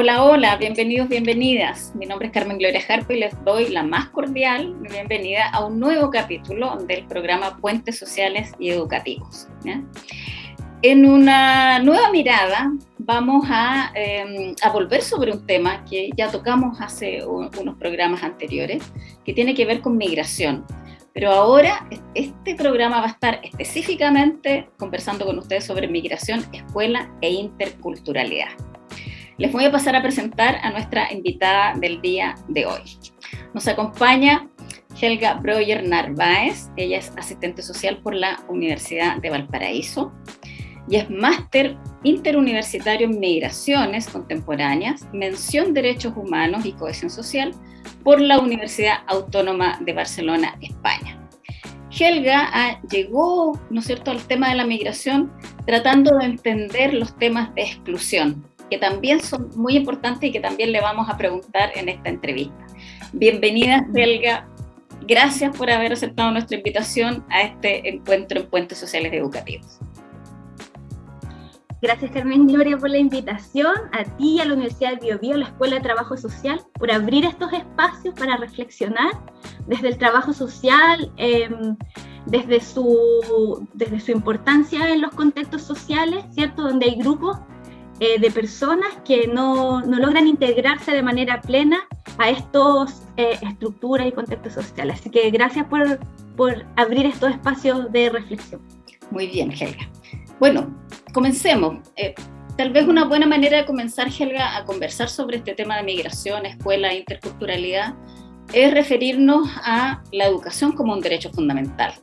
Hola, hola, bienvenidos, bienvenidas. Mi nombre es Carmen Gloria Jarpa y les doy la más cordial bienvenida a un nuevo capítulo del programa Puentes Sociales y Educativos, ¿ya? En una nueva mirada vamos a volver sobre un tema que ya tocamos hace unos programas anteriores, que tiene que ver con migración. Pero ahora este programa va a estar específicamente conversando con ustedes sobre migración, escuela e interculturalidad. Les voy a pasar a presentar a nuestra invitada del día de hoy. Nos acompaña Helga Breuer Narváez. Ella es asistente social por la Universidad de Valparaíso y es máster interuniversitario en migraciones contemporáneas, mención derechos humanos y cohesión social por la Universidad Autónoma de Barcelona, España. Helga llegó, ¿no es cierto?, al tema de la migración tratando de entender los temas de exclusión, que también son muy importantes y que también le vamos a preguntar en esta entrevista. Bienvenida, Helga. Gracias por haber aceptado nuestra invitación a este encuentro en Puentes Sociales Educativos. Gracias, Carmen Gloria, por la invitación, a ti y a la Universidad del Biobío, la Escuela de Trabajo Social, por abrir estos espacios para reflexionar desde el trabajo social, desde su importancia en los contextos sociales, ¿cierto?, donde hay grupos de personas que no logran integrarse de manera plena a estas estructuras y contextos sociales. Así que gracias por abrir estos espacios de reflexión. Muy bien, Helga. Bueno, comencemos. Tal vez una buena manera de comenzar, Helga, a conversar sobre este tema de migración, escuela e interculturalidad es referirnos a la educación como un derecho fundamental,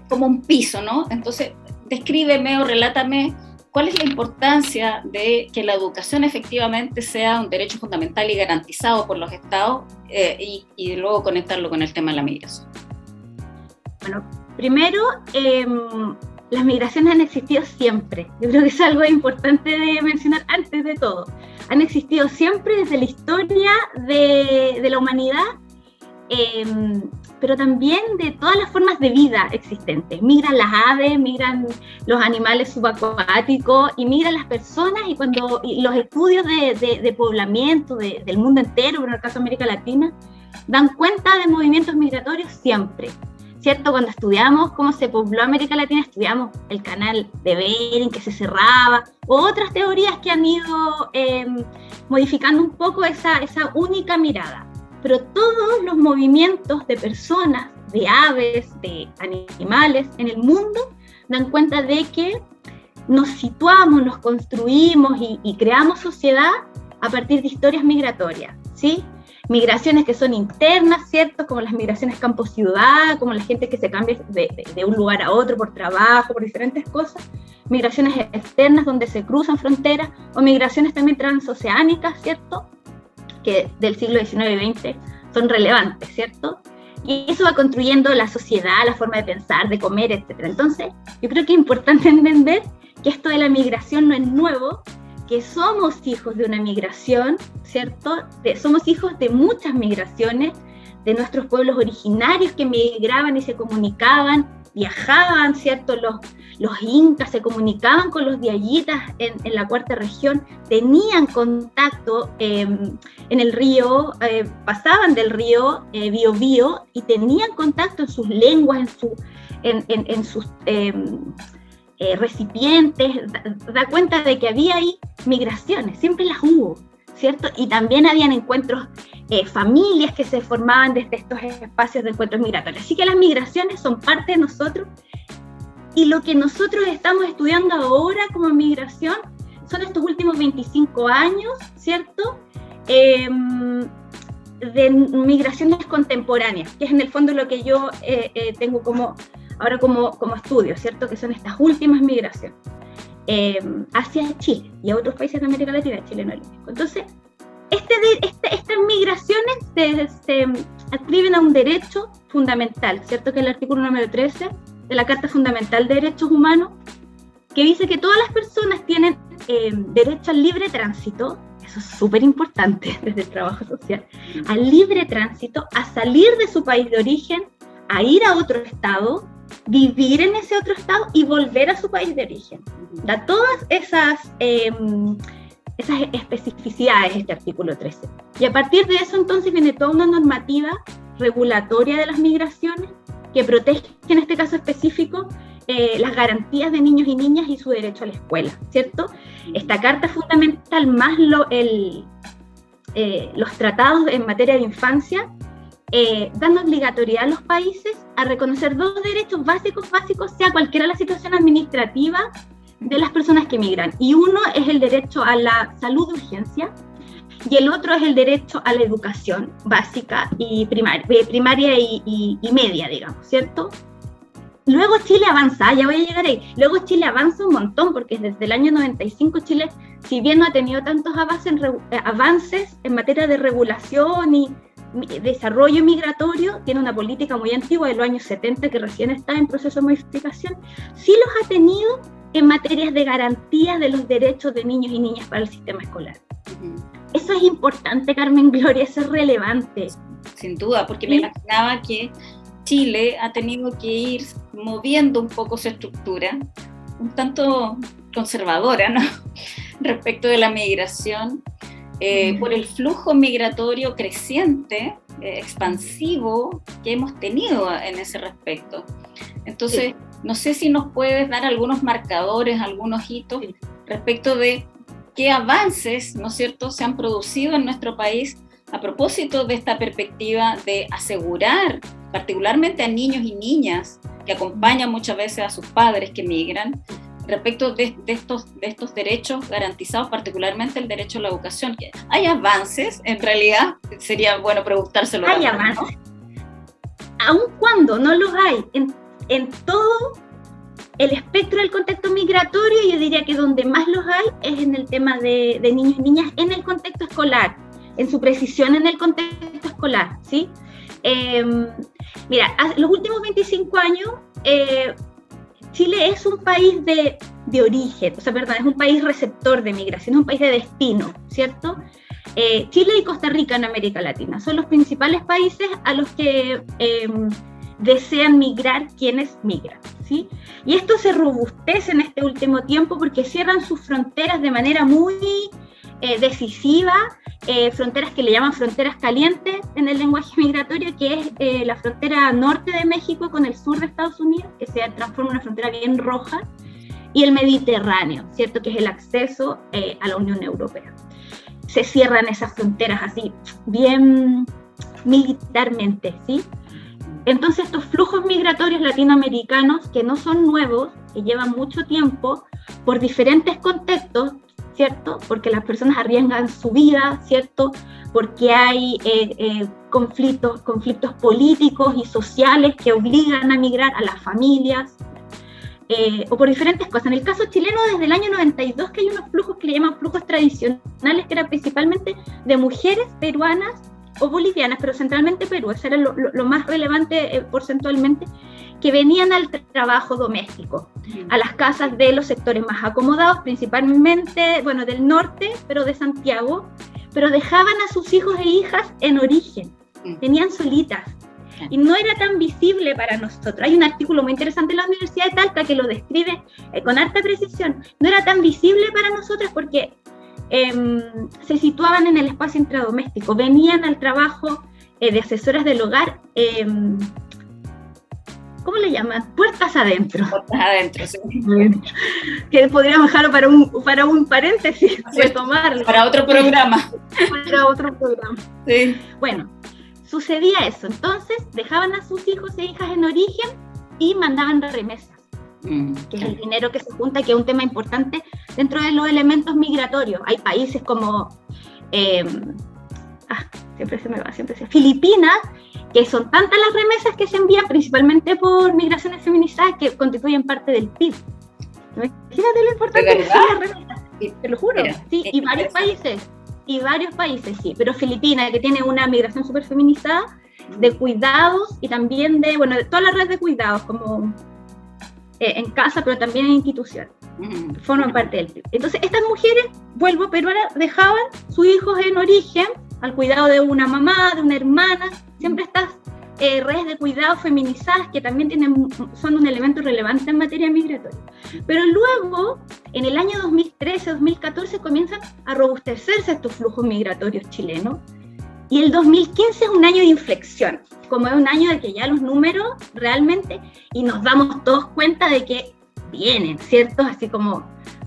como un piso, ¿no? Entonces, descríbeme o relátame ¿cuál es la importancia de que la educación efectivamente sea un derecho fundamental y garantizado por los estados y luego conectarlo con el tema de la migración? Bueno, primero, las migraciones han existido siempre. Yo creo que es algo importante de mencionar antes de todo. Han existido siempre desde la historia de la humanidad, pero también de todas las formas de vida existentes. Migran las aves, migran los animales subacuáticos y migran las personas, y los estudios de poblamiento del mundo entero, pero en el caso de América Latina, dan cuenta de movimientos migratorios siempre, ¿cierto? Cuando estudiamos cómo se pobló América Latina, estudiamos el canal de Bering que se cerraba, o otras teorías que han ido modificando un poco esa única mirada. Pero todos los movimientos de personas, de aves, de animales en el mundo dan cuenta de que nos situamos, nos construimos y creamos sociedad a partir de historias migratorias, ¿sí? Migraciones que son internas, ¿cierto? Como las migraciones campo-ciudad, como la gente que se cambia de un lugar a otro por trabajo, por diferentes cosas. Migraciones externas donde se cruzan fronteras, o migraciones también transoceánicas, ¿cierto?, que del siglo XIX y XX son relevantes, ¿cierto? Y eso va construyendo la sociedad, la forma de pensar, de comer, etc. Entonces, yo creo que es importante entender que esto de la migración no es nuevo, que somos hijos de una migración, ¿cierto? Somos hijos de muchas migraciones, de nuestros pueblos originarios que migraban y se comunicaban, viajaban, ¿cierto? Los incas se comunicaban con los diaguitas en la cuarta región, tenían contacto en el río, pasaban del río Biobío y tenían contacto en sus lenguas, en sus recipientes. Da cuenta de que había ahí migraciones, siempre las hubo, ¿cierto? Y también habían encuentros, familias que se formaban desde estos espacios de encuentros migratorios. Así que las migraciones son parte de nosotros, y lo que nosotros estamos estudiando ahora como migración son estos últimos 25 años, ¿cierto? De migraciones contemporáneas, que es en el fondo lo que yo tengo ahora como estudio, ¿cierto? Que son estas últimas migraciones hacia Chile y a otros países de América Latina. Chile no es lo único. Entonces, estas migraciones se adscriben a un derecho fundamental, ¿cierto? Que es el artículo número 13 de la Carta Fundamental de Derechos Humanos, que dice que todas las personas tienen derecho al libre tránsito. Eso es súper importante desde el trabajo social, al libre tránsito, a salir de su país de origen, a ir a otro estado, vivir en ese otro estado y volver a su país de origen. Todas esas esas especificidades este artículo 13. Y a partir de eso entonces viene toda una normativa regulatoria de las migraciones que protege en este caso específico las garantías de niños y niñas y su derecho a la escuela, ¿cierto? Esta carta fundamental más los tratados en materia de infancia dan obligatoriedad a los países a reconocer dos derechos básicos, sea cualquiera la situación administrativa de las personas que migran. Y uno es el derecho a la salud de urgencia y el otro es el derecho a la educación básica y primaria y media, digamos, ¿cierto? Luego Chile avanza, ya voy a llegar ahí, luego Chile avanza un montón, porque desde el año 95 Chile, si bien no ha tenido tantos avances en materia de regulación y desarrollo migratorio, tiene una política muy antigua de los años 70 que recién está en proceso de modificación, sí los ha tenido en materias de garantía de los derechos de niños y niñas para el sistema escolar. Eso es importante, Carmen Gloria, eso es relevante. Sin duda, porque me imaginaba que Chile ha tenido que ir moviendo un poco su estructura, un tanto conservadora, ¿no? Respecto de la migración, por el flujo migratorio creciente, expansivo que hemos tenido en ese respecto. Entonces, no sé si nos puedes dar algunos marcadores, algunos hitos respecto de qué avances, ¿no es cierto?, se han producido en nuestro país a propósito de esta perspectiva de asegurar, particularmente a niños y niñas que acompañan muchas veces a sus padres que migran, respecto de estos derechos garantizados, particularmente el derecho a la educación. ¿Hay avances? En realidad, sería bueno preguntárselo. Hay avances. Aun cuando no los hay en todo el espectro del contexto migratorio, yo diría que donde más los hay es en el tema de niños y niñas en el contexto escolar, en su precisión en el contexto escolar, ¿sí? Mira, los últimos 25 años, Chile es un país de origen, o sea, perdón, es un país receptor de migración, es un país de destino, ¿cierto? Chile y Costa Rica en América Latina son los principales países a los que desean migrar quienes migran, ¿sí? Y esto se robustece en este último tiempo porque cierran sus fronteras de manera muy decisiva, fronteras que le llaman fronteras calientes en el lenguaje migratorio, que es la frontera norte de México con el sur de Estados Unidos, que se transforma en una frontera bien roja, y el Mediterráneo, ¿cierto?, que es el acceso a la Unión Europea. Se cierran esas fronteras así, bien militarmente, ¿sí? Entonces estos flujos migratorios latinoamericanos, que no son nuevos, que llevan mucho tiempo, por diferentes contextos, ¿cierto? Porque las personas arriesgan su vida, ¿cierto? Porque hay conflictos políticos y sociales que obligan a migrar a las familias, o por diferentes cosas. En el caso chileno, desde el año 92, que hay unos flujos que le llaman flujos tradicionales, que eran principalmente de mujeres peruanas o bolivianas, pero centralmente Perú, eso era lo más relevante porcentualmente, que venían al trabajo doméstico, a las casas de los sectores más acomodados, principalmente, bueno, del norte, pero de Santiago, pero dejaban a sus hijos e hijas en origen, tenían solitas, y no era tan visible para nosotros. Hay un artículo muy interesante en la Universidad de Talca que lo describe con harta precisión. No era tan visible para nosotros porque se situaban en el espacio intradoméstico, venían al trabajo de asesoras del hogar, ¿cómo le llaman? Puertas adentro. Puertas adentro, sí. Que podríamos dejarlo para un paréntesis, retomarlo. Para otro programa. Para otro programa. Sí. Bueno, sucedía eso. Entonces, dejaban a sus hijos e hijas en origen y mandaban remesas, que es el dinero que se junta, que es un tema importante dentro de los elementos migratorios. Hay países como Filipinas, que son tantas las remesas que se envían principalmente por migraciones feminizadas que constituyen parte del PIB. Imagínate lo importante que son las remesas, te lo juro. Sí, y varios países, sí, pero Filipinas, que tiene una migración súper feminizada, de cuidados y también de toda la red de cuidados, como en casa, pero también en instituciones, forman parte del PIB. Entonces, estas mujeres, peruanas, dejaban sus hijos en origen al cuidado de una mamá, de una hermana, siempre estas redes de cuidados feminizadas que también son un elemento relevante en materia migratoria. Pero luego, en el año 2013-2014 comienzan a robustecerse estos flujos migratorios chilenos, y el 2015 es un año de inflexión, como es un año de que ya los números realmente, y nos damos todos cuenta de que vienen, ¿cierto? Así como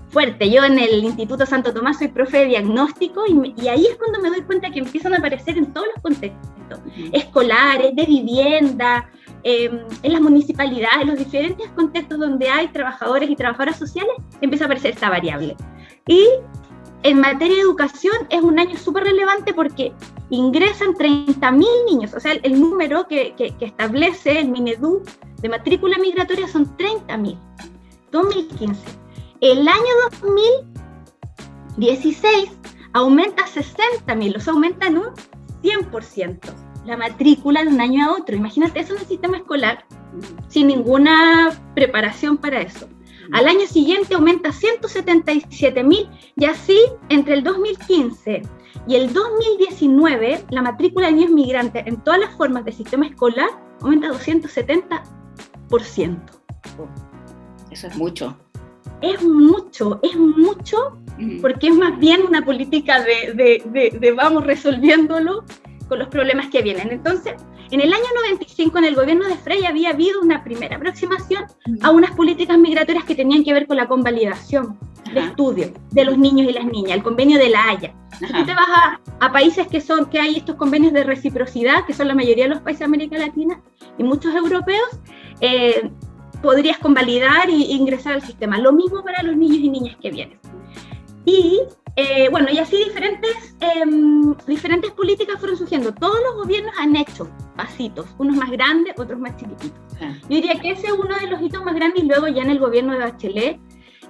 fuerte. Yo en el Instituto Santo Tomás soy profe de diagnóstico, y ahí es cuando me doy cuenta que empiezan a aparecer en todos los contextos, escolares, de vivienda, en las municipalidades, en los diferentes contextos donde hay trabajadores y trabajadoras sociales, empieza a aparecer esta variable. Y en materia de educación es un año súper relevante porque ingresan 30.000 niños, o sea, el número que establece el Minedu de matrícula migratoria son 30.000, 2015. El año 2016 aumenta a 60.000, o sea, aumenta en un 100% la matrícula de un año a otro. Imagínate eso en el sistema escolar, sin ninguna preparación para eso. Al año siguiente aumenta a 177.000, y así entre el 2015 y el 2019 la matrícula de niños migrantes en todas las formas del sistema escolar aumenta 270%. Eso es mucho. Es mucho, porque es más bien una política de vamos resolviéndolo con los problemas que vienen. Entonces, en el año 95, en el gobierno de Frey, había habido una primera aproximación a unas políticas migratorias que tenían que ver con la convalidación de estudios de los niños y las niñas, el convenio de La Haya. Si tú te vas a países que hay estos convenios de reciprocidad, que son la mayoría de los países de América Latina y muchos europeos, podrías convalidar e ingresar al sistema. Lo mismo para los niños y niñas que vienen. Y y así diferentes políticas fueron surgiendo. Todos los gobiernos han hecho pasitos, unos más grandes, otros más chiquititos. Yo diría que ese es uno de los hitos más grandes, y luego ya en el gobierno de Bachelet,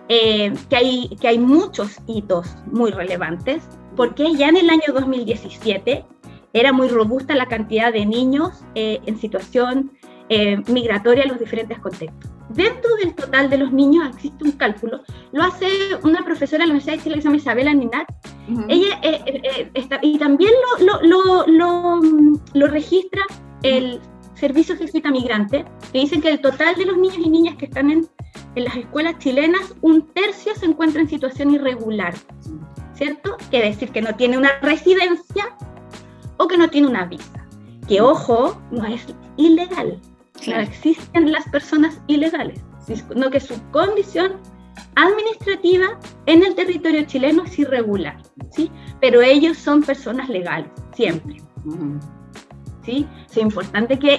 que hay muchos hitos muy relevantes, porque ya en el año 2017 era muy robusta la cantidad de niños en situación migratoria en los diferentes contextos. Dentro del total de los niños existe un cálculo, lo hace una profesora de la Universidad de Chile que se llama Isabela Ninat. Ella y también lo registra el Servicio Jesuita Migrante, que dicen que el total de los niños y niñas que están en las escuelas chilenas, 1/3 se encuentra en situación irregular, ¿cierto? Quiere decir que no tiene una residencia o que no tiene una visa, que ojo, no es ilegal. Claro. No existen las personas ilegales, sino que su condición administrativa en el territorio chileno es irregular, ¿sí? Pero ellos son personas legales, siempre. ¿Sí? Es importante que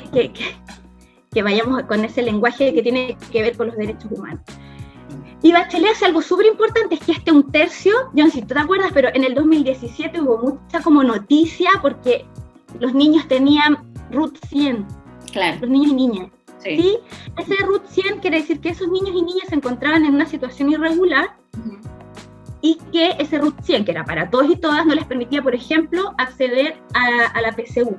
vayamos con ese lenguaje que tiene que ver con los derechos humanos. Y Bachelet hace algo súper importante, es que 1/3, yo no sé si tú te acuerdas, pero en el 2017 hubo mucha como noticia porque los niños tenían RUT 100. Claro. Los niños y niñas. Sí. Ese RUT 100 quiere decir que esos niños y niñas se encontraban en una situación irregular, y que ese RUT 100, que era para todos y todas, no les permitía, por ejemplo, acceder a la PSU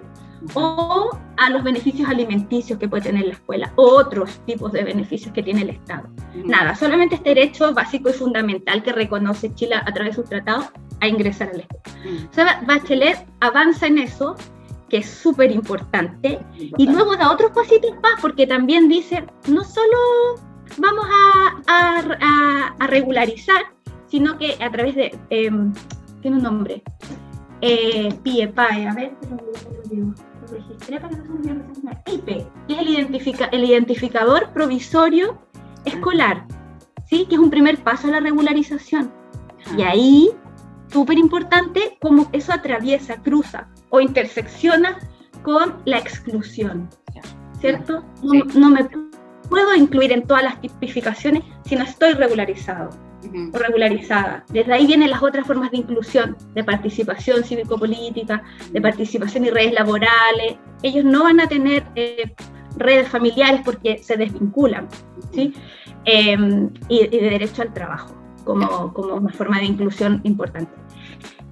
o a los beneficios alimenticios que puede tener la escuela, o otros tipos de beneficios que tiene el Estado. Nada, solamente este derecho básico y fundamental que reconoce Chile a través de sus tratados a ingresar a la escuela. O sea, Bachelet avanza en eso, que es súper importante, y luego da otros pasitos más, porque también dice, no solo vamos a regularizar, sino que a través de, tiene un nombre, PIEPAE, a ver, lo registré para que no se me olvide, IPE, que es el identificador provisorio escolar, ¿sí? Que es un primer paso a la regularización. Y ahí, súper importante, cómo eso atraviesa, cruza o intersecciona con la exclusión, ¿cierto? No me puedo incluir en todas las tipificaciones si no estoy regularizado o regularizada. Desde ahí vienen las otras formas de inclusión, de participación cívico-política, de participación y redes laborales. Ellos no van a tener redes familiares porque se desvinculan, ¿sí? Y de derecho al trabajo como una forma de inclusión importante.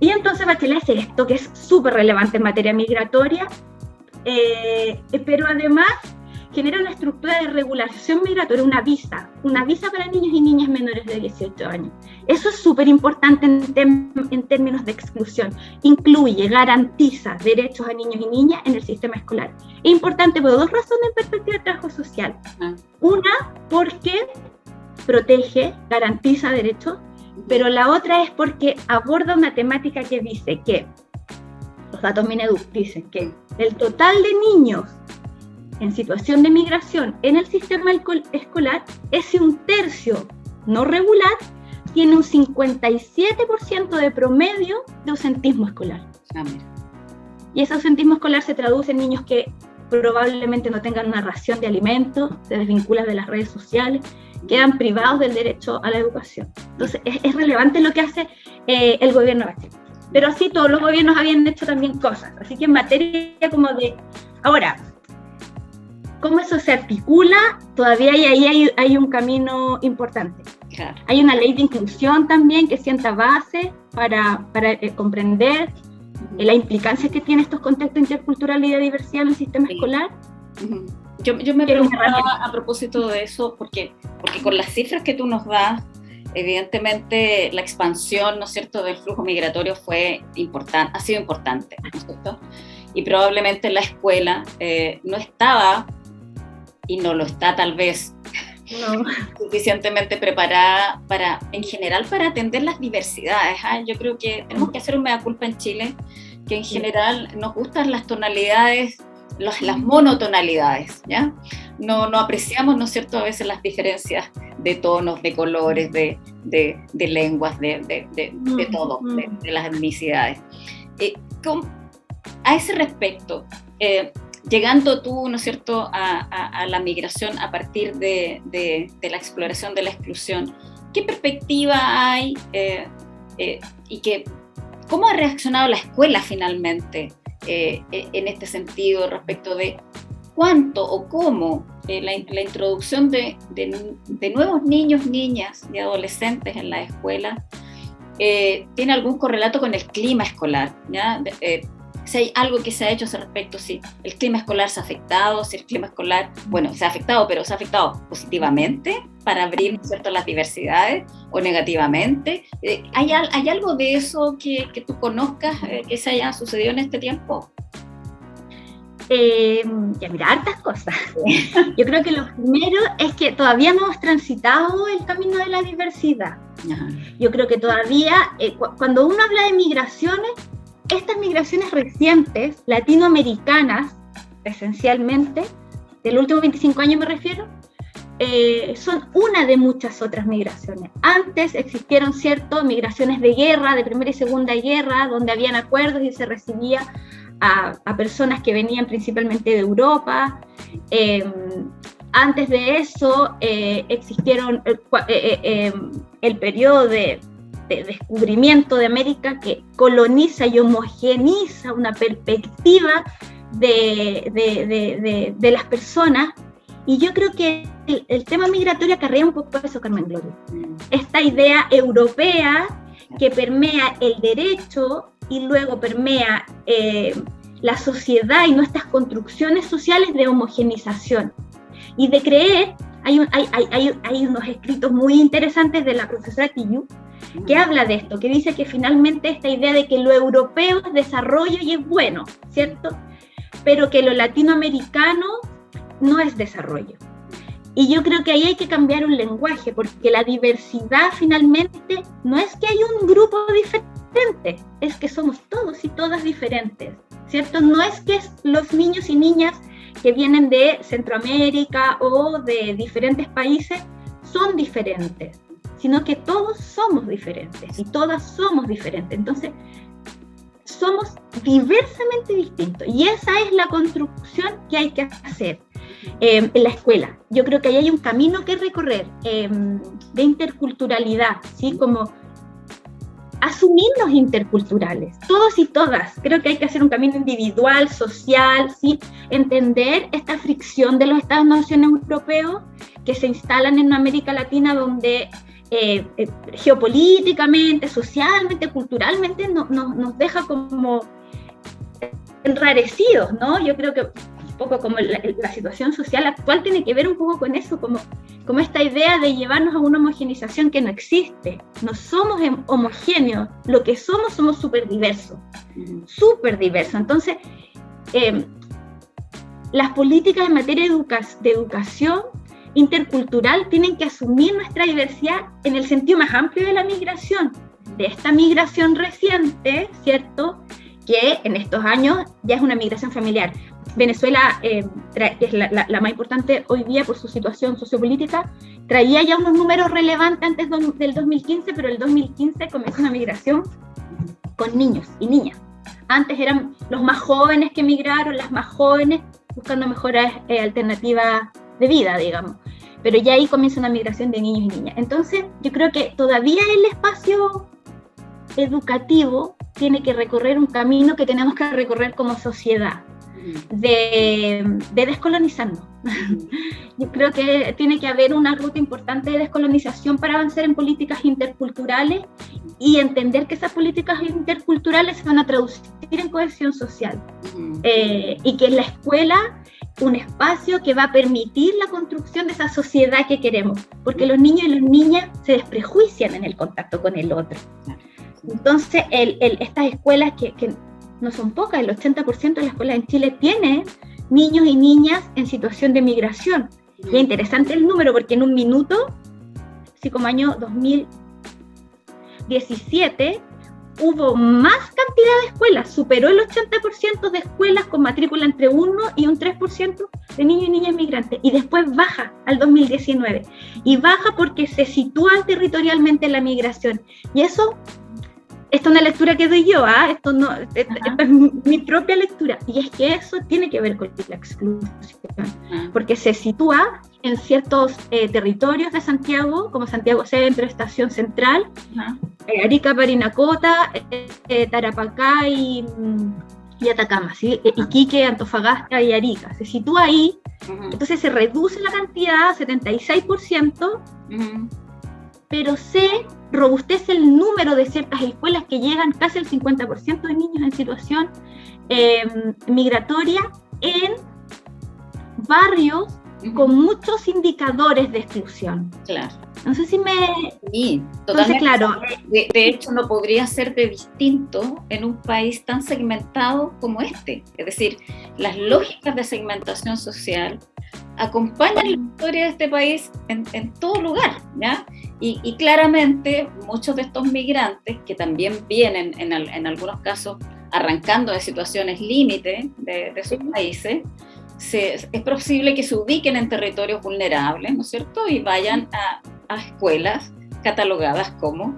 Y entonces Bachelet hace esto, que es súper relevante en materia migratoria, pero además genera una estructura de regularización migratoria, una visa para niños y niñas menores de 18 años. Eso es súper importante en términos de exclusión. Incluye, garantiza derechos a niños y niñas en el sistema escolar. Es importante por dos razones en perspectiva de trabajo social. Una, porque protege, garantiza derechos, pero la otra es porque aborda una temática que dice que, los datos Mineduc dicen que del total de niños en situación de migración en el sistema escolar, ese 1/3 no regular tiene un 57% de promedio de ausentismo escolar. Y ese ausentismo escolar se traduce en niños que probablemente no tengan una ración de alimentos, se desvinculan de las redes sociales, quedan privados del derecho a la educación. Entonces es relevante lo que hace el gobierno de Chile. Pero así todos los gobiernos habían hecho también cosas. Así que en materia como de... Ahora, ¿cómo eso se articula? Todavía hay un camino importante. Claro. Hay una ley de inclusión también que sienta base para comprender la implicancia que tiene estos contextos interculturales y de diversidad en el sistema escolar. Yo me preguntaba a propósito de eso, porque con las cifras que tú nos das, evidentemente la expansión, ¿no es cierto?, del flujo migratorio ha sido importante, ¿no es cierto? Y probablemente la escuela no estaba, y no lo está tal vez, suficientemente preparada en general para atender las diversidades. Yo creo que tenemos que hacer un mea culpa en Chile, que en general nos gustan las tonalidades, las monotonalidades, ¿ya? No apreciamos, ¿no es cierto?, a veces las diferencias de tonos, de colores, de lenguas, de todo, de las etnicidades. A ese respecto, llegando tú, ¿no es cierto?, a la migración a partir de la exploración de la exclusión, ¿qué perspectiva hay y cómo ha reaccionado la escuela finalmente en este sentido respecto de cuánto o cómo la introducción de nuevos niños, niñas y adolescentes en la escuela tiene algún correlato con el clima escolar, ¿ya? Si hay algo que se ha hecho a ese respecto, si el clima escolar se ha afectado, si el clima escolar, bueno, se ha afectado, pero se ha afectado positivamente para abrir, ¿no es cierto?, las diversidades, o negativamente. ¿Hay algo de eso que tú conozcas que se haya sucedido en este tiempo? Mira, hartas cosas. Yo creo que lo primero es que todavía no hemos transitado el camino de la diversidad. Ajá. Yo creo que todavía, cuando uno habla de migraciones, estas migraciones recientes, latinoamericanas, esencialmente, de los últimos 25 años me refiero, son una de muchas otras migraciones. Antes existieron, ¿cierto?, migraciones de guerra, de Primera y Segunda Guerra, donde habían acuerdos y se recibía a personas que venían principalmente de Europa. Antes de eso existieron el periodo de descubrimiento de América que coloniza y homogeniza una perspectiva de las personas, y yo creo que el tema migratorio acarrea un poco eso, Carmen Gloria. Esta idea europea que permea el derecho y luego permea la sociedad y nuestras construcciones sociales de homogenización y de creer. Hay unos escritos muy interesantes de la profesora Tijoux que habla de esto, que dice que finalmente esta idea de que lo europeo es desarrollo y es bueno, ¿cierto?, pero que lo latinoamericano no es desarrollo. Y yo creo que ahí hay que cambiar un lenguaje, porque la diversidad finalmente no es que hay un grupo diferente, es que somos todos y todas diferentes, ¿cierto? No es que los niños y niñas que vienen de Centroamérica o de diferentes países son diferentes, sino que todos somos diferentes y todas somos diferentes. Entonces, somos diversamente distintos, y esa es la construcción que hay que hacer en la escuela. Yo creo que ahí hay un camino que recorrer de interculturalidad, ¿sí? Como asumirnos interculturales, todos y todas. Creo que hay que hacer un camino individual, social, ¿sí? Entender esta fricción de los Estados-nación europeos que se instalan en América Latina, donde geopolíticamente, socialmente, culturalmente nos deja como enrarecidos, ¿no? Yo creo que un poco como la situación social actual tiene que ver un poco con eso, como esta idea de llevarnos a una homogenización que no existe. No somos homogéneos, lo que somos súper diversos, súper diversos. Entonces, las políticas en materia de educación intercultural tienen que asumir nuestra diversidad en el sentido más amplio de la migración, de esta migración reciente, ¿cierto?, que en estos años ya es una migración familiar. Venezuela, que es la más importante hoy día por su situación sociopolítica, traía ya unos números relevantes antes del 2015, pero el 2015 comenzó una migración con niños y niñas. Antes eran los más jóvenes que migraron, las más jóvenes, buscando mejores alternativas de vida, digamos. Pero ya ahí comienza una migración de niños y niñas. Entonces, yo creo que todavía el espacio educativo tiene que recorrer un camino que tenemos que recorrer como sociedad, de descolonizarnos. Yo creo que tiene que haber una ruta importante de descolonización para avanzar en políticas interculturales y entender que esas políticas interculturales se van a traducir en cohesión social, y que en la escuela un espacio que va a permitir la construcción de esa sociedad que queremos, porque los niños y las niñas se desprejuician en el contacto con el otro. Entonces, estas escuelas que no son pocas, el 80% de las escuelas en Chile tienen niños y niñas en situación de migración. Y es interesante el número, porque en un minuto, así como año 2017, hubo más cantidad de escuelas, superó el 80% de escuelas con matrícula entre 1 y un 3% de niños y niñas migrantes, y después baja al 2019, y baja porque se sitúa territorialmente la migración, y eso, esta es una lectura que doy yo, esto no, esta es mi propia lectura, y es que eso tiene que ver con la exclusión, porque se sitúa en ciertos territorios de Santiago, como Santiago Centro, Estación Central, Arica, Parinacota, Tarapacá y Atacama, ¿sí? Iquique, Antofagasta y Arica. Se sitúa ahí, entonces se reduce la cantidad a 76%, pero se robustece el número de ciertas escuelas que llegan casi al 50% de niños en situación migratoria en barrios con muchos indicadores de exclusión. Claro. No sé si me... Sí, totalmente. Entonces, claro. De hecho, no podría ser de distinto en un país tan segmentado como este. Es decir, las lógicas de segmentación social acompañan la historia de este país en todo lugar, ¿ya? Y claramente muchos de estos migrantes, que también vienen en algunos casos arrancando de situaciones límite de sus países, es posible que se ubiquen en territorios vulnerables, ¿no es cierto? Y vayan a escuelas catalogadas como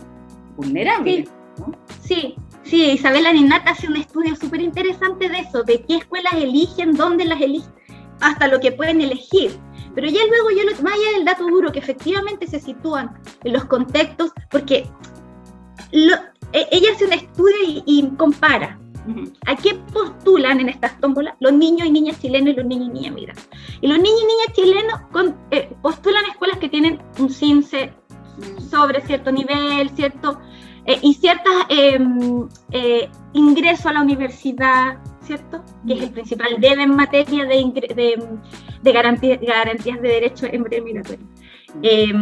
vulnerables, ¿no? Sí, Isabela Ninata hace un estudio súper interesante de eso, de qué escuelas eligen, dónde las eligen, hasta lo que pueden elegir. Pero ya luego más allá del dato duro, que efectivamente se sitúan en los contextos, porque ella hace un estudio y compara. ¿A qué postulan en estas tómbolas los niños y niñas chilenos y los niños y niñas migrantes? Y los niños y niñas chilenos postulan escuelas que tienen un CINSE sobre cierto nivel, y ciertas ingreso a la universidad, ¿cierto? Que es el principal debe en materia de garantías de derechos en materia migratoria. Y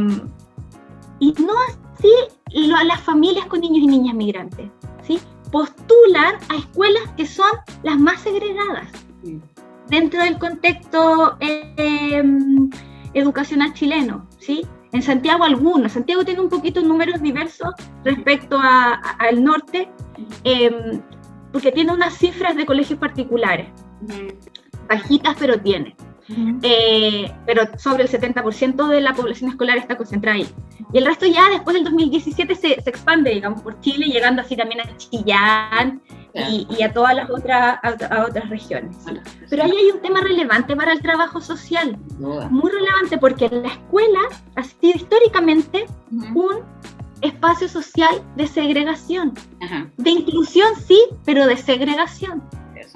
no así las familias con niños y niñas migrantes, ¿sí? Postulan a escuelas que son las más segregadas dentro del contexto educacional chileno, ¿sí? En Santiago Santiago tiene un poquito números diversos respecto al norte, porque tiene unas cifras de colegios particulares, bajitas pero tiene. Pero sobre el 70% de la población escolar está concentrada ahí. Y el resto ya después del 2017 se expande, digamos, por Chile, llegando así también a Chillán y a todas las otras regiones. ¿Sí? Pero ahí hay un tema relevante para el trabajo social, muy relevante, porque en la escuela ha sido históricamente un espacio social de segregación, de inclusión sí, pero de segregación,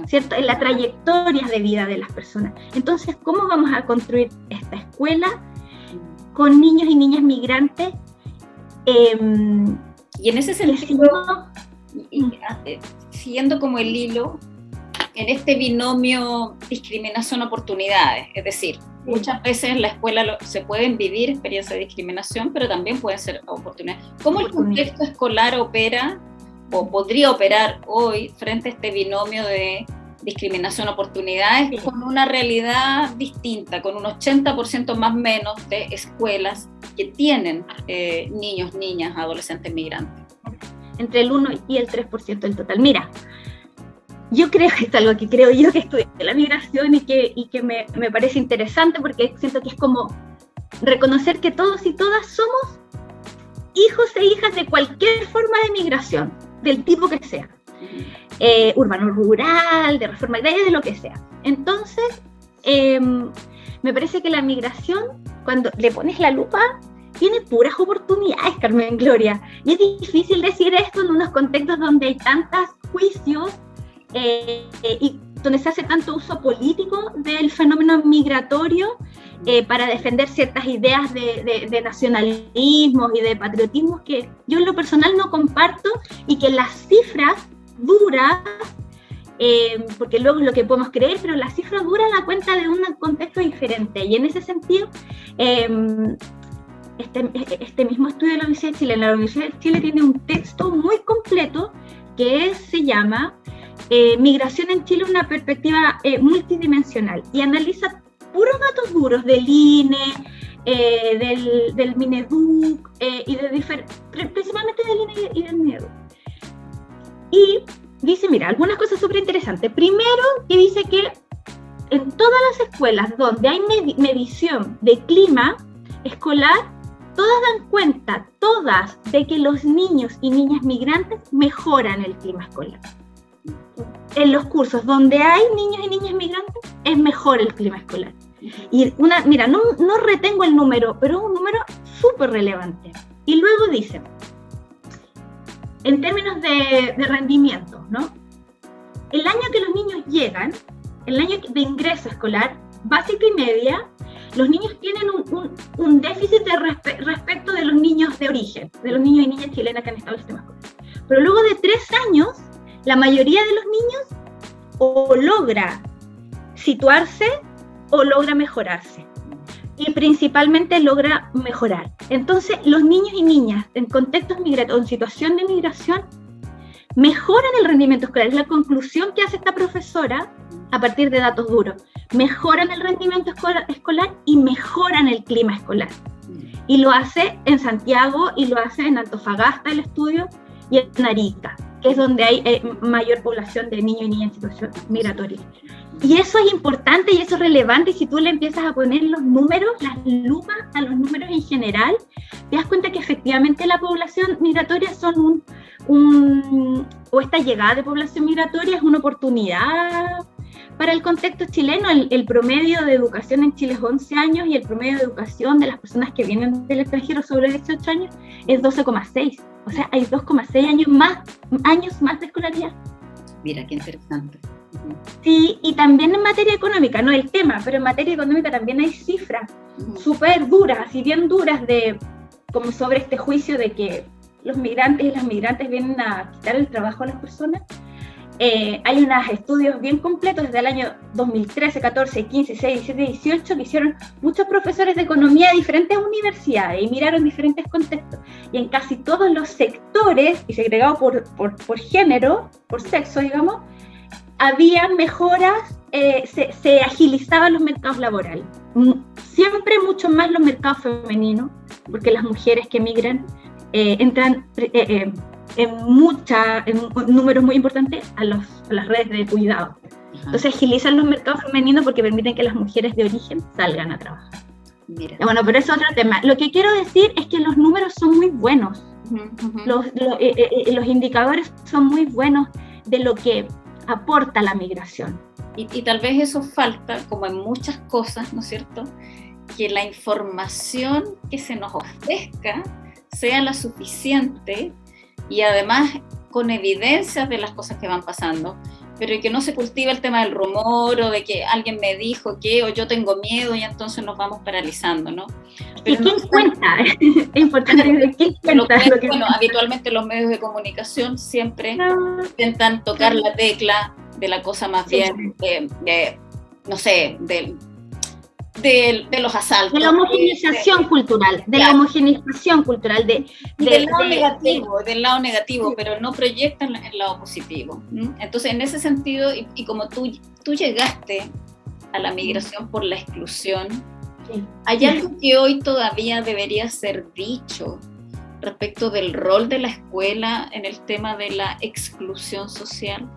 ¿cierto? En las trayectorias de vida de las personas. Entonces, ¿cómo vamos a construir esta escuela con niños y niñas migrantes? Y en ese sentido, siguiendo como el hilo, en este binomio discriminación-oportunidades, es decir, muchas veces en la escuela se pueden vivir experiencias de discriminación, pero también pueden ser oportunidades. ¿Cómo el contexto escolar opera o podría operar hoy frente a este binomio de discriminación, oportunidades, sí, con una realidad distinta, con un 80% más o menos de escuelas que tienen niños, niñas, adolescentes migrantes. Entre el 1 y el 3% del total. Mira, yo creo que es algo que creo yo que estudié la migración y que me parece interesante, porque siento que es como reconocer que todos y todas somos hijos e hijas de cualquier forma de migración, del tipo que sea. Urbano, rural, de reforma agraria, de lo que sea. Entonces, me parece que la migración, cuando le pones la lupa, tiene puras oportunidades, Carmen Gloria. Y es difícil decir esto en unos contextos donde hay tantos juicios y donde se hace tanto uso político del fenómeno migratorio para defender ciertas ideas de nacionalismos y de patriotismos que yo en lo personal no comparto, y que las cifras duras, porque luego es lo que podemos creer, pero las cifras duras dan cuenta de un contexto diferente. Y en ese sentido, este mismo estudio de la Universidad de Chile, la Universidad de Chile tiene un texto muy completo que se llama Migración en Chile, una perspectiva multidimensional, y analiza puros datos duros del INE, del Mineduc, y principalmente del INE y del Mineduc. Y dice, mira, algunas cosas súper interesantes. Primero, que dice que en todas las escuelas donde hay medición de clima escolar, todas dan cuenta, todas, de que los niños y niñas migrantes mejoran el clima escolar. En los cursos donde hay niños y niñas migrantes, es mejor el clima escolar. Y mira, no retengo el número, pero es un número súper relevante. Y luego dice, en términos de rendimiento, ¿no? El año que los niños llegan, el año de ingreso escolar, básica y media, los niños tienen un déficit respecto de los niños de origen, de los niños y niñas chilenas que han estado en el sistema escolar. Pero luego de 3 años, la mayoría de los niños o logra situarse o logra mejorarse. Y principalmente logra mejorar. Entonces, los niños y niñas en contextos migratorios, en situación de migración, mejoran el rendimiento escolar. Es la conclusión que hace esta profesora a partir de datos duros. Mejoran el rendimiento escolar y mejoran el clima escolar. Y lo hace en Santiago y lo hace en Antofagasta, el estudio, y en Arica, que es donde hay mayor población de niños y niñas en situación migratoria. Y eso es importante y eso es relevante, y si tú le empiezas a poner los números, las lupas a los números en general, te das cuenta que efectivamente la población migratoria son o esta llegada de población migratoria es una oportunidad para el contexto chileno. El promedio de educación en Chile es 11 años y el promedio de educación de las personas que vienen del extranjero sobre 18 años es 12,6. O sea, hay 2,6 años más de escolaridad. Mira, qué interesante. Sí, y también en materia económica, no el tema, pero en materia económica también hay cifras súper duras, y bien duras, como sobre este juicio de que los migrantes y las migrantes vienen a quitar el trabajo a las personas. Hay unos estudios bien completos desde el año 2013, 14, 15, 16, 17, 18 que hicieron muchos profesores de economía de diferentes universidades y miraron diferentes contextos. Y en casi todos los sectores, y segregado por género, por sexo, digamos, había mejoras, se agilizaban los mercados laborales. Siempre mucho más los mercados femeninos, porque las mujeres que migran entran en números muy importantes a las redes de cuidado. Entonces agilizan los mercados femeninos porque permiten que las mujeres de origen salgan a trabajar. Mira. Bueno, pero es otro tema. Lo que quiero decir es que los números son muy buenos. Los indicadores son muy buenos de lo que aporta la migración. Y tal vez eso falta, como en muchas cosas, ¿no es cierto?, que la información que se nos ofrezca sea la suficiente y además con evidencias de las cosas que van pasando, pero que no se cultive el tema del rumor o de que alguien me dijo que, o yo tengo miedo y entonces nos vamos paralizando, ¿no? Pero ¿y quién cuenta? Es importante, ¿quién cuenta? Bueno, habitualmente los medios de comunicación siempre intentan tocar la tecla de la cosa más bien, no sé, de los asaltos. De la homogeneización cultural, de la homogeneización cultural. Del lado negativo, pero no proyectan el lado positivo. Entonces, en ese sentido, y como tú llegaste a la migración por la exclusión, ¿hay algo que hoy todavía debería ser dicho respecto del rol de la escuela en el tema de la exclusión social?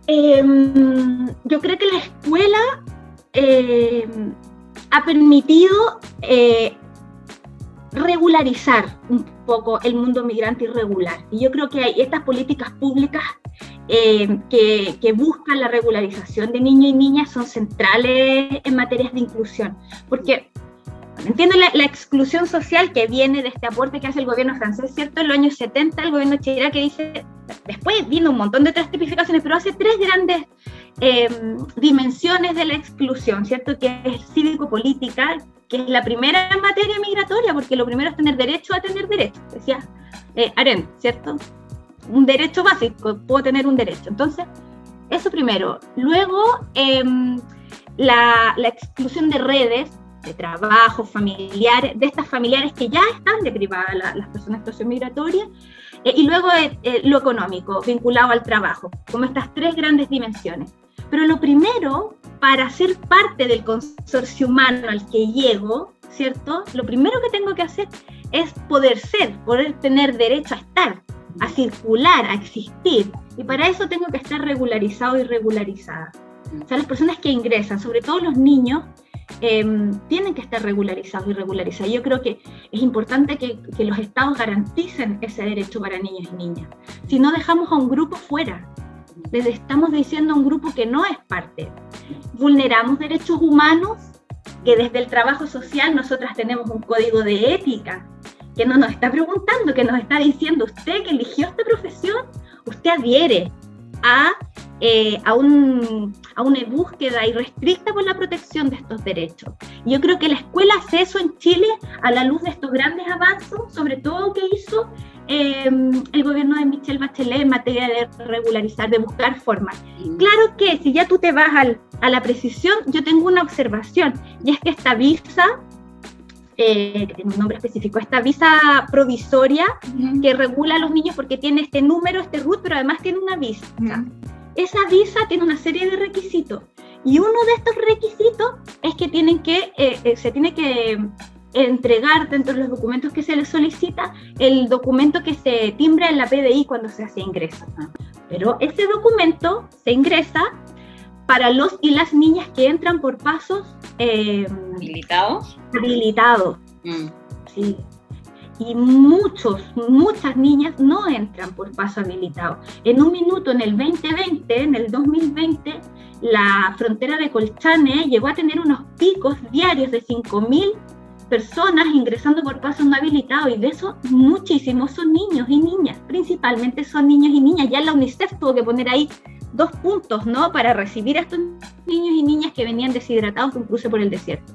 Yo creo que la escuela ha permitido regularizar un poco el mundo migrante irregular. Y yo creo que hay estas políticas públicas que buscan la regularización de niños y niñas son centrales en materias de inclusión. Porque entiendo la exclusión social que viene de este aporte que hace el gobierno francés, ¿cierto? En los años 70 el gobierno Chirac que dice, después vino un montón de otras tipificaciones, pero hace tres grandes dimensiones de la exclusión, ¿cierto? Que es cívico-política, que es la primera en materia migratoria, porque lo primero es tener derecho a tener derecho, decía Arendt, ¿cierto? Un derecho básico, puedo tener un derecho. Entonces, eso primero. Luego, la exclusión de redes, de trabajo, familiares, de estas familiares que ya están deprivadas las personas en situación migratoria, y luego lo económico, vinculado al trabajo, como estas tres grandes dimensiones. Pero lo primero, para ser parte del consorcio humano al que llego, ¿cierto? Lo primero que tengo que hacer es poder tener derecho a estar, a circular, a existir. Y para eso tengo que estar regularizado y regularizada. O sea, las personas que ingresan, sobre todo los niños, tienen que estar regularizados y regularizados. Yo creo que es importante que los estados garanticen ese derecho para niños y niñas. Si no, dejamos a un grupo fuera. Les estamos diciendo a un grupo que no es parte. Vulneramos derechos humanos, que desde el trabajo social nosotras tenemos un código de ética, que no nos está preguntando, que nos está diciendo, usted que eligió esta profesión, usted adhiere a una búsqueda irrestricta por la protección de estos derechos. Y yo creo que la escuela hace eso en Chile a la luz de estos grandes avances, sobre todo que hizo el gobierno de Michelle Bachelet en materia de regularizar, de buscar formas. Claro que si ya tú te vas a la precisión, yo tengo una observación, y es que esta visa, que tiene un nombre específico, esta visa provisoria que regula a los niños porque tiene este número, este RUT, pero además tiene una visa. Esa visa tiene una serie de requisitos, y uno de estos requisitos es que se tiene que entregar dentro de los documentos que se les solicita el documento que se timbra en la PDI cuando se hace ingreso. Pero ese documento se ingresa para los y las niñas que entran por pasos habilitados. Sí. Y muchas niñas no entran por paso habilitado. En un minuto, en el 2020, la frontera de Colchane llegó a tener unos picos diarios de 5.000 personas ingresando por pasos no habilitados, y de esos muchísimos son niños y niñas, principalmente son niños y niñas. Ya la UNICEF tuvo que poner ahí 2 puntos, ¿no?, para recibir a estos niños y niñas que venían deshidratados de un cruce por el desierto.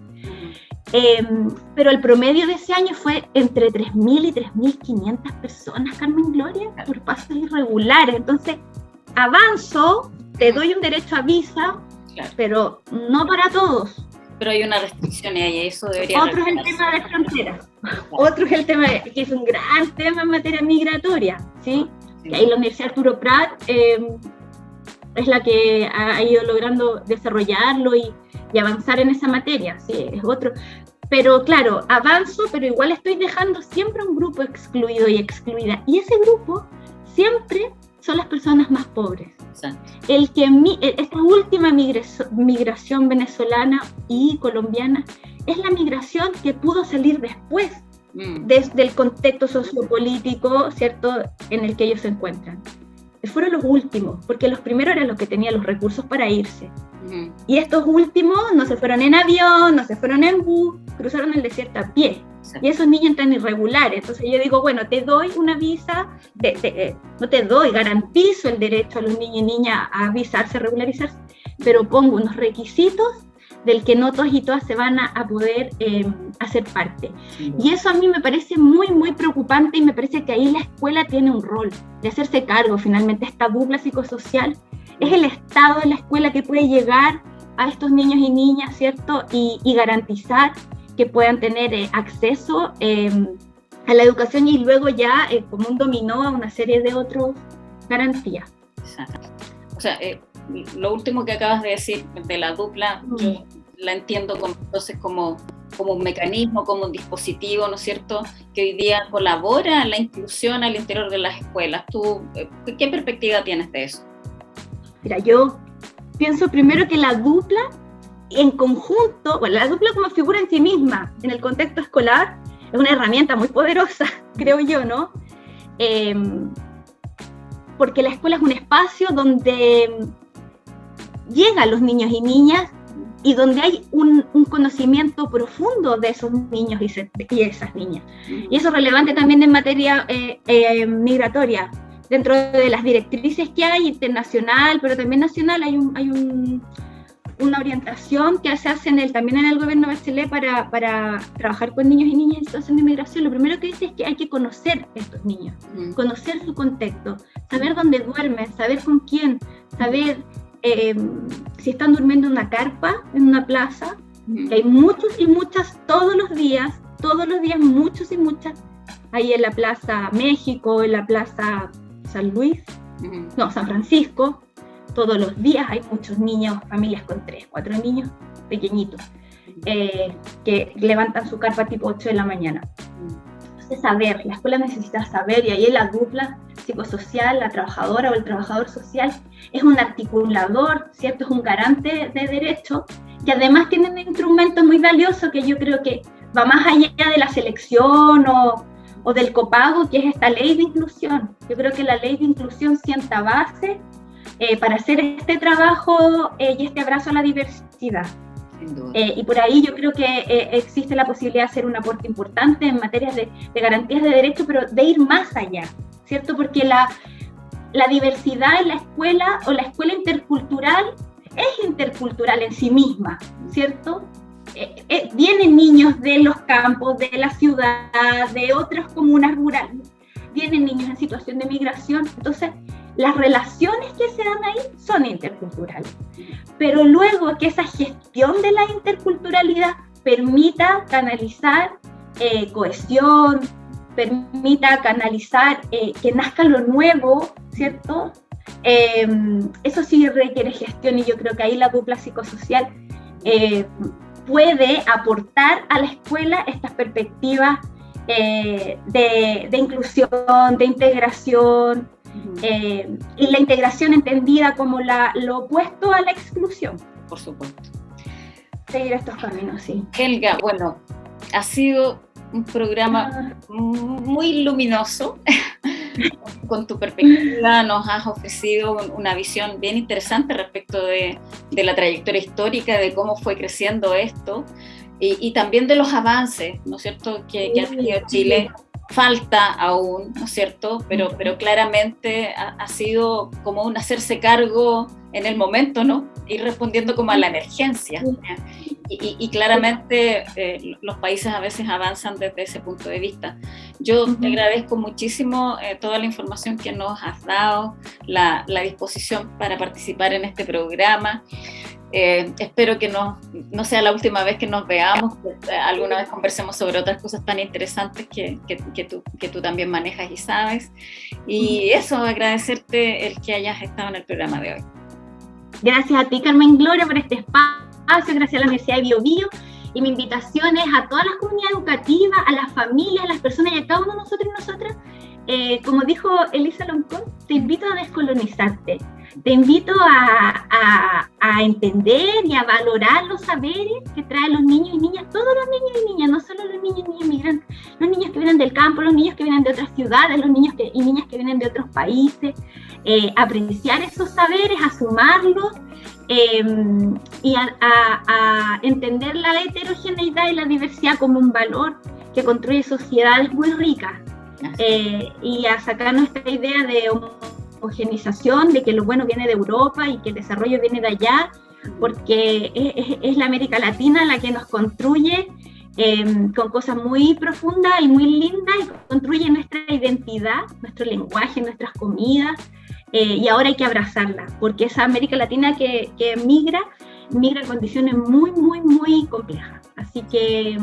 Pero el promedio de ese año fue entre 3.000 y 3.500 personas, Carmen Gloria, por pasos irregulares. Entonces, avanzo, te doy un derecho a visa, pero no para todos. Pero hay una restricción ahí, eso debería... Otro es el tema de fronteras. Otro es el tema, que es un gran tema en materia migratoria, ¿sí? Y ahí la Universidad Arturo Prat es la que ha ido logrando desarrollarlo y avanzar en esa materia, ¿sí? Es otro. Pero claro, avanzo, pero igual estoy dejando siempre un grupo excluido y excluida. Y ese grupo siempre son las personas más pobres. Esta última migración venezolana y colombiana es la migración que pudo salir después desde el contexto sociopolítico, ¿cierto?, en el que ellos se encuentran. Fueron los últimos, porque los primeros eran los que tenían los recursos para irse. Y estos últimos no se fueron en avión, no se fueron en bus, cruzaron el desierto a pie. Y esos niños entran irregulares. Entonces yo digo, bueno, te doy una visa, no te doy, garantizo el derecho a los niños y niñas a visarse, a regularizarse, pero pongo unos requisitos del que no todos y todas se van a poder hacer parte. Y eso a mí me parece muy, muy preocupante, y me parece que ahí la escuela tiene un rol de hacerse cargo. Finalmente, esta dupla psicosocial es el Estado de la escuela que puede llegar a estos niños y niñas, ¿cierto? Y garantizar que puedan tener acceso a la educación y luego ya como un dominó a una serie de otras garantías. Exacto. O sea, lo último que acabas de decir de la dupla, yo la entiendo entonces como un mecanismo, como un dispositivo, ¿no es cierto?, que hoy día colabora en la inclusión al interior de las escuelas. ¿Tú qué perspectiva tienes de eso? Mira, yo pienso primero que la dupla en conjunto, bueno, la dupla como figura en sí misma, en el contexto escolar, es una herramienta muy poderosa, creo yo, ¿no? Porque la escuela es un espacio donde llegan los niños y niñas y donde hay un conocimiento profundo de esos niños y esas niñas. Y eso es relevante también en materia migratoria. Dentro de las directrices que hay, internacional, pero también nacional, hay una orientación que se hace también en el gobierno de Bachelet para trabajar con niños y niñas en situación de migración. Lo primero que dice es que hay que conocer a estos niños, conocer su contexto, saber dónde duermen, saber con quién, saber si están durmiendo en una carpa, en una plaza, que hay muchos y muchas todos los días, muchos y muchas, ahí en la Plaza México, en la Plaza San Luis, San Francisco, todos los días hay muchos niños, familias con 3, 4 niños pequeñitos, que levantan su carpa tipo 8 de la mañana. Entonces saber, la escuela necesita saber, y ahí en la dupla psicosocial, la trabajadora o el trabajador social es un articulador, ¿cierto? Es un garante de derechos, que además tienen instrumentos muy valiosos que yo creo que va más allá de la selección o del copago, que es esta ley de inclusión. Yo creo que la ley de inclusión sienta base para hacer este trabajo y este abrazo a la diversidad. Sin duda. Y por ahí yo creo que existe la posibilidad de hacer un aporte importante en materia de garantías de derechos, pero de ir más allá, ¿cierto? Porque la diversidad en la escuela o la escuela intercultural es intercultural en sí misma, ¿cierto? Vienen niños de los campos, de la ciudad, de otras comunas rurales, vienen niños en situación de migración, entonces las relaciones que se dan ahí son interculturales, pero luego que esa gestión de la interculturalidad permita canalizar cohesión, permita canalizar que nazca lo nuevo, ¿cierto? Eso sí requiere gestión, y yo creo que ahí la dupla psicosocial puede aportar a la escuela estas perspectivas de inclusión, de integración, y la integración entendida como lo opuesto a la exclusión. Por supuesto. Seguir estos caminos, sí. Helga, bueno, ha sido un programa muy luminoso. Con tu perspectiva nos has ofrecido una visión bien interesante respecto de la trayectoria histórica, de cómo fue creciendo esto, y también de los avances, ¿no es cierto?, que ha tenido Chile. Falta aún, ¿no es cierto?, pero claramente ha sido como un hacerse cargo en el momento, ¿no?, ir respondiendo como a la emergencia. Y claramente los países a veces avanzan desde ese punto de vista. Yo te agradezco muchísimo toda la información que nos has dado, la disposición para participar en este programa. Espero que no sea la última vez que nos veamos, que alguna vez conversemos sobre otras cosas tan interesantes que tú también manejas y sabes. Y eso, agradecerte el que hayas estado en el programa de hoy. Gracias a ti, Carmen Gloria, por este espacio, gracias a la Universidad de Bio Bio, y mi invitación es a todas las comunidades educativas, a las familias, a las personas y a cada uno de nosotros y nosotras. Como dijo Elisa Loncón, te invito a descolonizarte, te invito a entender y a valorar los saberes que traen los niños y niñas, todos los niños y niñas, no solo los niños y niñas migrantes, los niños que vienen del campo, los niños que vienen de otras ciudades, los niños y niñas que vienen de otros países, apreciar esos saberes, a sumarlos y a entender la heterogeneidad y la diversidad como un valor que construye sociedades muy ricas. Y a sacarnos esta idea de homogenización, de que lo bueno viene de Europa y que el desarrollo viene de allá, porque es la América Latina la que nos construye con cosas muy profundas y muy lindas, y construye nuestra identidad, nuestro lenguaje, nuestras comidas, y ahora hay que abrazarla, porque esa América Latina que migra migra en condiciones muy, muy, muy complejas. Así que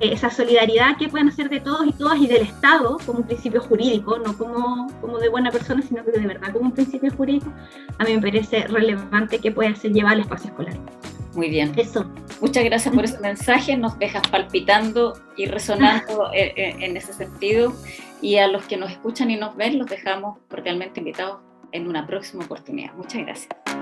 esa solidaridad que pueden hacer de todos y todas y del Estado como un principio jurídico, no como de buena persona, sino que de verdad como un principio jurídico, a mí me parece relevante que pueda ser llevado al espacio escolar. Muy bien. Eso. Muchas gracias por ese mensaje, nos dejas palpitando y resonando en ese sentido, y a los que nos escuchan y nos ven los dejamos cordialmente invitados en una próxima oportunidad. Muchas gracias.